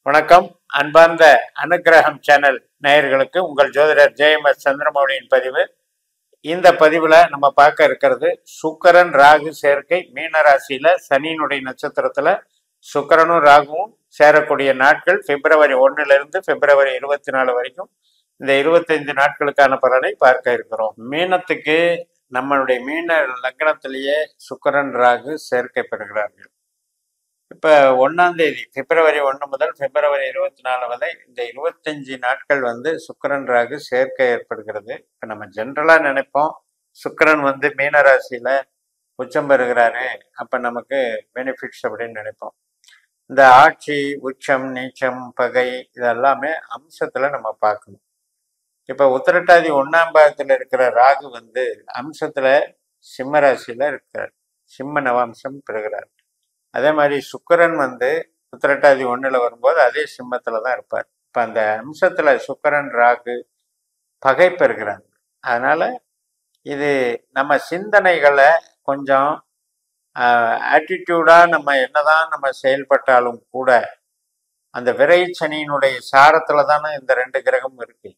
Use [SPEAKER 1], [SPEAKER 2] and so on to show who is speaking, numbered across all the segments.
[SPEAKER 1] வணக்கம். அன்பார்ந்த அனுக்கிரகம் சேனல் நேயர்களுக்கு உங்கள் ஜோதிடர் ஜெயமஸ் சந்திரமௌலியின் பதிவு. இந்த பதிவில் நம்ம பார்க்க இருக்கிறது சுக்கிரன் ராகு சேர்க்கை. மீனராசியில் சனியினுடைய நட்சத்திரத்தில் சுக்கிரனும் ராகுவும் சேரக்கூடிய நாட்கள் பிப்ரவரி 1லிருந்து பிப்ரவரி 24 வரைக்கும். இந்த 25 நாட்களுக்கான பலனை பார்க்க இருக்கிறோம். மீனத்துக்கு நம்மளுடைய மீன லக்னத்திலேயே சுக்கிரன் ராகு சேர்க்கை பெறுகிறார்கள். இப்போ 1ஆம் தேதி பிப்ரவரி 1 முதல் பிப்ரவரி 24 வரை இந்த 25 நாட்கள் சுக்கிரன் ராகு சேர்க்கை ஏற்படுகிறது. இப்போ நம்ம ஜென்ரலாக நினைப்போம் சுக்கிரன் மீனராசியில் உச்சம் பெறுகிறாரு, அப்போ நமக்கு பெனிஃபிட்ஸ் அப்படின்னு நினைப்போம். இந்த ஆட்சி, உச்சம், நீச்சம், பகை இதெல்லாமே அம்சத்தில் நம்ம பார்க்கணும். இப்போ உத்திரட்டாதி 1ஆம் பாகத்தில் இருக்கிற ராகு அம்சத்தில் சிம்ம ராசியில் இருக்கிறார், சிம்ம நவாம்சம் பெறுகிறார். அதே மாதிரி சுக்கிரன் உத்திரட்டாதி 1ல் வரும்போது அதே சிம்மத்தில் தான் இருப்பார். இப்போ அந்த அம்சத்தில் சுக்கிரன் ராகு பகை பெறுகிறாங்க. அதனால் இது நம்ம சிந்தனைகளை கொஞ்சம் ஆட்டிடியூடாக நம்ம என்னதான் நம்ம செயல்பட்டாலும் கூட அந்த விரை சனியினுடைய சாரத்தில் தானே இந்த 2 கிரகம் இருக்கு.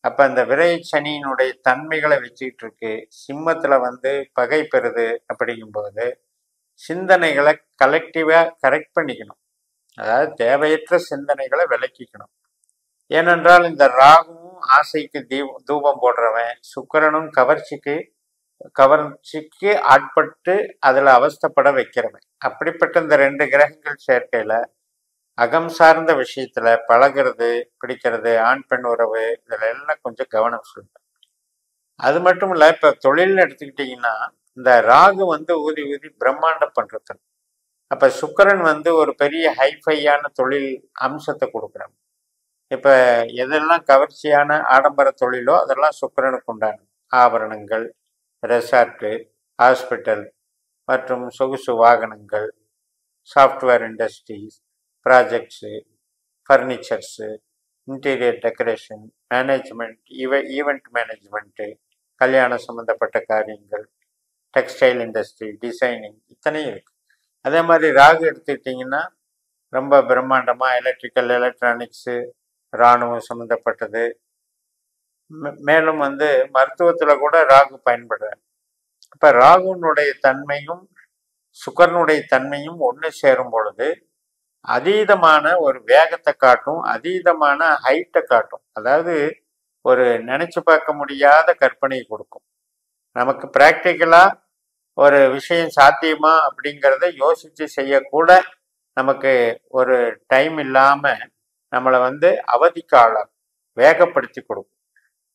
[SPEAKER 1] அப்போ அந்த விரை சனியினுடைய தன்மைகளை வச்சுக்கிட்டு இருக்கு. சிம்மத்தில் பகை பெறுது. அப்படிங்கும்போது சிந்தனைகளை கலெக்டிவாக கரெக்ட் பண்ணிக்கணும். அதாவது தேவையற்ற சிந்தனைகளை விலக்கிக்கணும். ஏனென்றால் இந்த ராகுவும் ஆசைக்கு தூபம் போடுறவன், சுக்கிரனும் கவர்ச்சிக்கு ஆட்பட்டு அதில் அவஸ்தைப்பட வைக்கிறவன். அப்படிப்பட்ட இந்த 2 கிரகங்கள் சேர்க்கையில் அகம் சார்ந்த விஷயத்தில் பழகிறது, பிடிக்கிறது, ஆண் பெண் உறவு இதில் எல்லாம் கொஞ்சம் கவனம் சொல்லணும். அது மட்டும் இல்லை, இப்போ தொழில்னு எடுத்துக்கிட்டிங்கன்னா இந்த ராகு ஊதி ஊதி பிரம்மாண்டம் பண்றது. அப்ப சுக்கிரன் ஒரு பெரிய ஹைஃபையான தொழில் அம்சத்தை கொடுக்குறாங்க. இப்ப எதெல்லாம் கவர்ச்சியான ஆடம்பர தொழிலோ அதெல்லாம் சுக்கிரனுக்கு உண்டான ஆபரணங்கள், ரெசார்ட்டு, ஹாஸ்பிட்டல் மற்றும் சொகுசு வாகனங்கள், software industries, projects, furnitures, interior decoration, management, event management, கல்யாணம் சம்மந்தப்பட்ட காரியங்கள், டெக்ஸ்டைல் இண்டஸ்ட்ரி, டிசைனிங் இத்தனையும் இருக்குது. அதே மாதிரி ராகு எடுத்துக்கிட்டிங்கன்னா ரொம்ப பிரம்மாண்டமாக எலக்ட்ரிக்கல், எலக்ட்ரானிக்ஸு, இராணுவம் சம்மந்தப்பட்டது. மேலும் மருத்துவத்தில் கூட ராகு பயன்படுறாரு. இப்போ ராகுனுடைய தன்மையும் சுக்கிரனுடைய தன்மையும் ஒன்று சேரும் பொழுது அதீதமான ஒரு வேகத்தை காட்டும், அதீதமான ஹைட்டை காட்டும். அதாவது ஒரு நினைச்சு பார்க்க முடியாத கற்பனையை கொடுக்கும். நமக்கு ப்ராக்டிக்கலாக ஒரு விஷயம் சாத்தியமா அப்படிங்கிறத யோசித்து செய்யக்கூட நமக்கு ஒரு டைம் இல்லாமல் நம்மளை அவதிக்கு ஆளாகும், வேகப்படுத்தி கொடுக்கும்.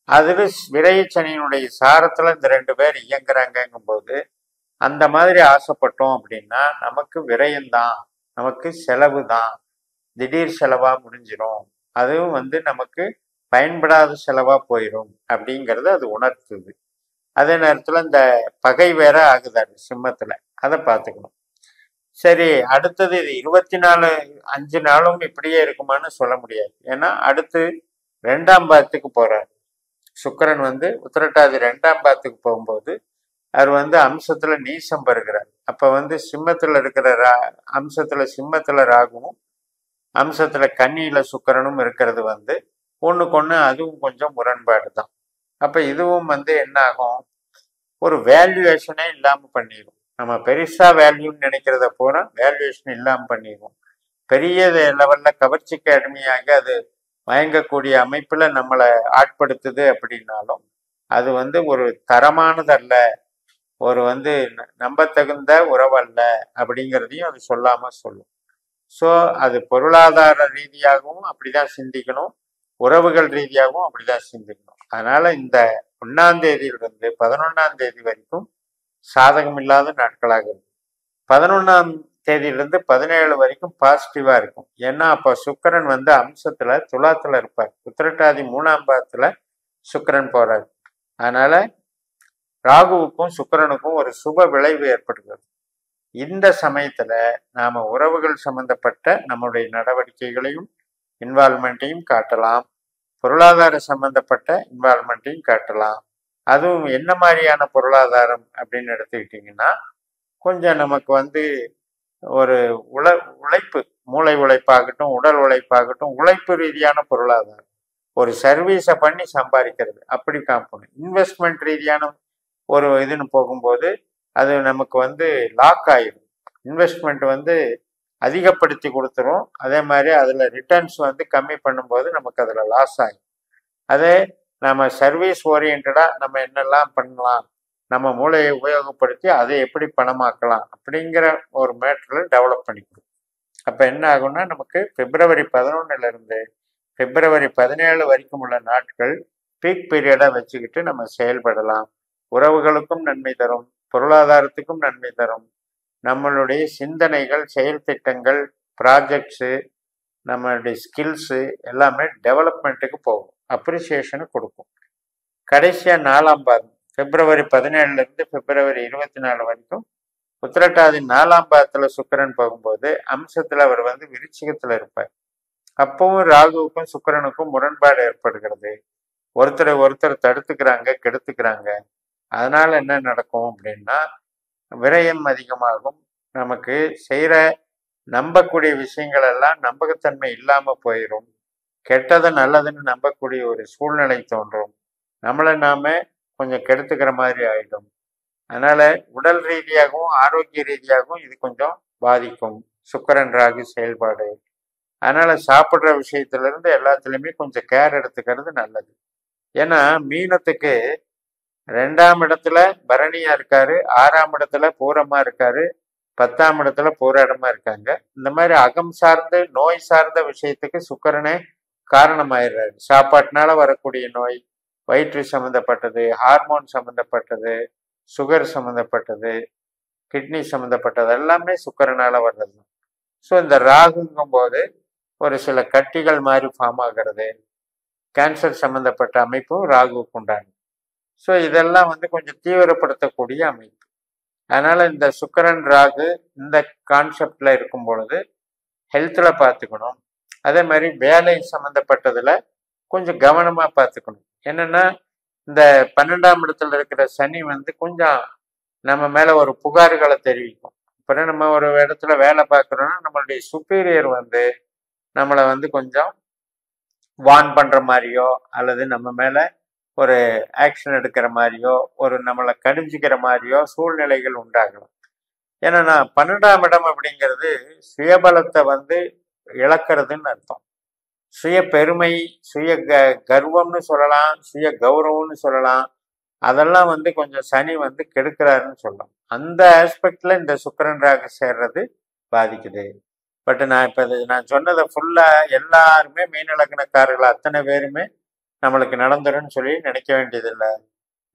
[SPEAKER 1] அதில் விரைச்சனியினுடைய சாரத்தில் இந்த 2 பேர் இயங்குறாங்கங்கும்போது அந்த மாதிரி ஆசைப்பட்டோம் அப்படின்னா நமக்கு விரயம்தான், நமக்கு செலவு தான், திடீர் செலவாக முடிஞ்சிடும். அதுவும் நமக்கு பயன்படாத செலவாக போயிடும் அப்படிங்கிறது அது உணர்த்துது. அதே நேரத்தில் இந்த பகை வேற ஆகுதாரு சிம்மத்தில், அதை பார்த்துக்கணும். சரி, அடுத்தது இது 24 நாளும் இப்படியே இருக்குமான்னு சொல்ல முடியாது. ஏன்னா அடுத்து 2ஆம் பாகத்துக்கு போகிறார் சுக்கிரன். உத்திரட்டாதி 2ஆம் பாகத்துக்கு போகும்போது அவர் அம்சத்தில் நீசம் பெறுகிறார். அப்போ சிம்மத்தில் இருக்கிற அம்சத்தில் சிம்மத்தில் ராகுவும் அம்சத்தில் கன்னியில் சுக்கிரனும் இருக்கிறது ஒன்றுக்கு ஒன்று அதுவும் கொஞ்சம் முரண்பாடு தான். அப்போ இதுவும் என்ன ஆகும், ஒரு வேல்யூவேஷனே இல்லாமல் பண்ணிடும். நம்ம பெருசாக வேல்யூன்னு நினைக்கிறத பூரா வேல்யூவேஷன் இல்லாமல் பண்ணிடுவோம். பெரிய லெவலில் கவர்ச்சிக்கு அடிமையாக அது மயங்கக்கூடிய அமைப்பில் நம்மளை ஆட்படுத்துது. அப்படின்னாலும் அது ஒரு தரமானதல்ல, ஒரு நம்பத்தகுந்த உறவல்ல அப்படிங்கிறதையும் அது சொல்லாமல் சொல்லும். ஸோ அது பொருளாதார ரீதியாகவும் அப்படிதான் சிந்திக்கணும், உறவுகள் ரீதியாகவும் அப்படிதான் சிந்திக்கணும். அதனால இந்த 1ஆம் தேதியிலிருந்து 11ஆம் தேதி வரைக்கும் சாதகம் இல்லாத நாட்களாக இருக்கும். 11ஆம் தேதியிலிருந்து 17 வரைக்கும் பாசிட்டிவா இருக்கும். ஏன்னா அப்போ சுக்கிரன் அம்சத்துல துலாத்துல இருப்பார். உத்திரட்டாதி 3ஆம் பாகத்துல சுக்கிரன் போறாரு. அதனால ராகுவுக்கும் சுக்கிரனுக்கும் ஒரு சுப விளைவு ஏற்படுகிறது. இந்த சமயத்துல நாம உறவுகள் சம்பந்தப்பட்ட நம்முடைய நடவடிக்கைகளையும் இன்வால்மெண்ட்டையும் காட்டலாம், பொருளாதார சம்பந்தப்பட்ட இன்வால்மெண்ட்டையும் காட்டலாம். அதுவும் என்ன மாதிரியான பொருளாதாரம் அப்படின்னு எடுத்துக்கிட்டிங்கன்னா கொஞ்சம் நமக்கு ஒரு உழைப்பு, மூளை உழைப்பாகட்டும், உடல் உழைப்பாகட்டும், உழைப்பு ரீதியான பொருளாதாரம். ஒரு சர்வீஸை பண்ணி சம்பாதிக்கிறது அப்படி காப்பணும். இன்வெஸ்ட்மெண்ட் ரீதியான ஒரு இதுன்னு போகும்போது அது நமக்கு வந்து லாக் ஆயிடும். இன்வெஸ்ட்மெண்ட் வந்து அதிகப்படுத்தி கொடுத்துரும். அதே மாதிரி அதில் ரிட்டர்ன்ஸ் வந்து கம்மி பண்ணும்போது நமக்கு அதில் லாஸ் ஆகும். அதே நம்ம சர்வீஸ் ஓரியன்டாக நம்ம என்னெல்லாம் பண்ணலாம், நம்ம மூளையை உபயோகப்படுத்தி அதை எப்படி பணமாக்கலாம் அப்படிங்கிற ஒரு மேட்டரில் டெவலப் பண்ணிக்கணும். அப்போ என்ன ஆகும்னா நமக்கு பிப்ரவரி 11 பிப்ரவரி 17 வரைக்கும் உள்ள நாட்கள் பீக் பீரியடாக வச்சுக்கிட்டு நம்ம செயல்படலாம். உறவுகளுக்கும் நன்மை தரும், பொருளாதாரத்துக்கும் நன்மை தரும். நம்மளுடைய சிந்தனைகள், செயல் திட்டங்கள், ப்ராஜெக்ட்ஸு, நம்மளுடைய ஸ்கில்ஸு எல்லாமே டெவலப்மெண்ட்டுக்கு போகும், அப்ரிசியேஷனு கொடுக்கும். கடைசியாக 4ஆம் பாதம் பிப்ரவரி 17 பிப்ரவரி 24 வரைக்கும் உத்திரட்டாதி 4ஆம் பாதத்தில் சுக்கிரன் போகும்போது அம்சத்தில் அவர் வந்து விருச்சிகத்தில் இருப்பார். அப்பவும் ராகுவுக்கும் சுக்கிரனுக்கும் முரண்பாடு ஏற்படுகிறது. ஒருத்தர் தடுத்துக்கிறாங்க, கெடுத்துக்கிறாங்க. அதனால என்ன நடக்கும் அப்படின்னா விரயம் அதிகமாகும். நமக்கு செய்கிற நம்பக்கூடிய விஷயங்கள் எல்லாம் நம்பகத்தன்மை இல்லாமல் போயிடும். கெட்டதை நல்லதுன்னு நம்பக்கூடிய ஒரு சூழ்நிலை தோன்றும். நம்மளை நாம கொஞ்சம் கெடுத்துக்கிற மாதிரி ஆயிடும். அதனால உடல் ரீதியாகவும் ஆரோக்கிய ரீதியாகவும் இது கொஞ்சம் பாதிக்கும் சுக்கிரன் ராகு செயல்பாடு. அதனால சாப்பிட்ற விஷயத்துல இருந்து எல்லாத்துலேயுமே கொஞ்சம் கேர் எடுத்துக்கிறது நல்லது. ஏன்னா மீனத்துக்கு 2ஆம் இடத்துல பரணியா இருக்காரு, 6ஆம் இடத்துல பூரமா இருக்காரு, 10ஆம் இடத்துல போராடமா இருக்காங்க. இந்த மாதிரி அகம் சார்ந்த நோய் சார்ந்த விஷயத்துக்கு சுக்கிரனே காரணமாயிடுறாரு. சாப்பாட்டினால வரக்கூடிய நோய், வயிற்று சம்மந்தப்பட்டது, ஹார்மோன் சம்மந்தப்பட்டது, சுகர் சம்மந்தப்பட்டது, கிட்னி சம்மந்தப்பட்டது எல்லாமே சுக்கிரனால வர்றது. ஸோ இந்த ராகுங்கும் போது ஒரு சில கட்டிகள் மாதிரி ஃபார்ம் ஆகிறது. கேன்சர் சம்மந்தப்பட்ட அமைப்பும் ராகுவுக்கு உண்டானது. ஸோ இதெல்லாம் வந்து கொஞ்சம் தீவிரப்படுத்தக்கூடிய அமைப்பு. அதனால இந்த சுக்கிரன் ராகு இந்த கான்செப்ட்ல இருக்கும் பொழுது ஹெல்த்ல பார்த்துக்கணும். அதே மாதிரி வேலை சம்மந்தப்பட்டதுல கொஞ்சம் கவனமா பார்த்துக்கணும். என்னன்னா இந்த 12ஆம் இடத்துல இருக்கிற சனி வந்து கொஞ்சம் நம்ம மேல ஒரு புகார்களை தெரிவிக்கும். இப்போ நம்ம ஒரு இடத்துல வேலை பார்க்குறோன்னா நம்மளுடைய சுப்பீரியர் வந்து நம்மளை வந்து கொஞ்சம் வார்ன் பண்ற மாதிரியோ அல்லது நம்ம மேல ஒரு ஆக்ஷன் எடுக்கிற மாதிரியோ ஒரு நம்மளை கடிஞ்சிக்கிற மாதிரியோ சூழ்நிலைகள் உண்டாகலாம். ஏன்னா 12ஆம் இடம் அப்படிங்கிறது சுயபலத்தை வந்து இழக்கிறதுன்னு அர்த்தம். சுய பெருமை, சுய கர்வம்னு சொல்லலாம், சுய கௌரவம்னு சொல்லலாம். அதெல்லாம் வந்து கொஞ்சம் சனி வந்து கெடுக்கிறாருன்னு சொல்லலாம். அந்த ஆஸ்பெக்ட்ல இந்த சுக்கிரன் ராகு சேர்றது பாதிக்குது. பட் நான் இப்போ நான் சொன்னதை ஃபுல்லா எல்லாருமே மீனலக்கணக்காரர்கள் அத்தனை பேருமே நம்மளுக்கு நடந்துருன்னு சொல்லி நினைக்க வேண்டியதில்லை.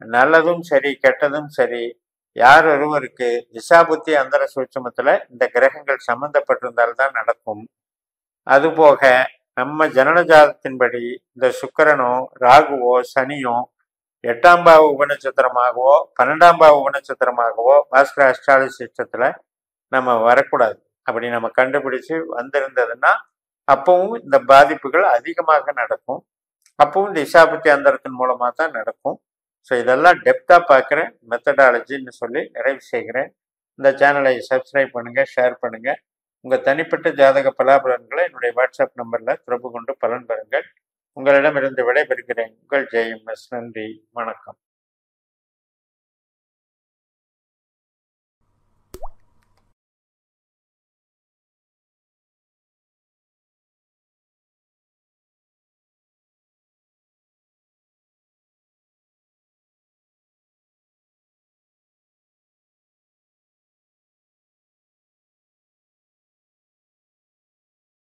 [SPEAKER 1] நல்லதும் சரி கெட்டதும் சரி யார் ஒருவருக்கு திசாபுத்தி அந்தர சூட்சமத்துல இந்த கிரகங்கள் சம்பந்தப்பட்டிருந்தால்தான் நடக்கும். அதுபோக நம்ம ஜனன ஜாதகத்தின்படி இந்த சுக்கிரனோ ராகுவோ சனியோ 8ஆம் பாவ உபநட்சத்திரமாகவோ 12ஆம் பாவ உபநட்சத்திரமாகவோ பாஸ்கர அஸ்ட்ராலஜி சிஸ்டத்துல நம்ம வரக்கூடாது. அப்படி நம்ம கண்டுபிடிச்சு வந்திருந்ததுன்னா அப்பவும் இந்த பாதிப்புகள் அதிகமாக நடக்கும். அப்பவும் திசாபுத்தி அந்தரத்தின் மூலமாக தான் நடக்கும். ஸோ இதெல்லாம் டெப்த்தாக பார்க்குற மெத்தடாலஜின்னு சொல்லி நிறைவு செய்கிறேன். இந்த சேனலை சப்ஸ்கிரைப் பண்ணுங்கள், ஷேர் பண்ணுங்கள். உங்கள் தனிப்பட்ட ஜாதக பலாபலன்களை என்னுடைய வாட்ஸ்அப் நம்பரில் தொடர்பு கொண்டு பலன் பெறுங்கள். உங்களிடமிருந்து விடைபெறுகிறேன். உங்கள் ஜெயம் எஸ். நன்றி, வணக்கம்.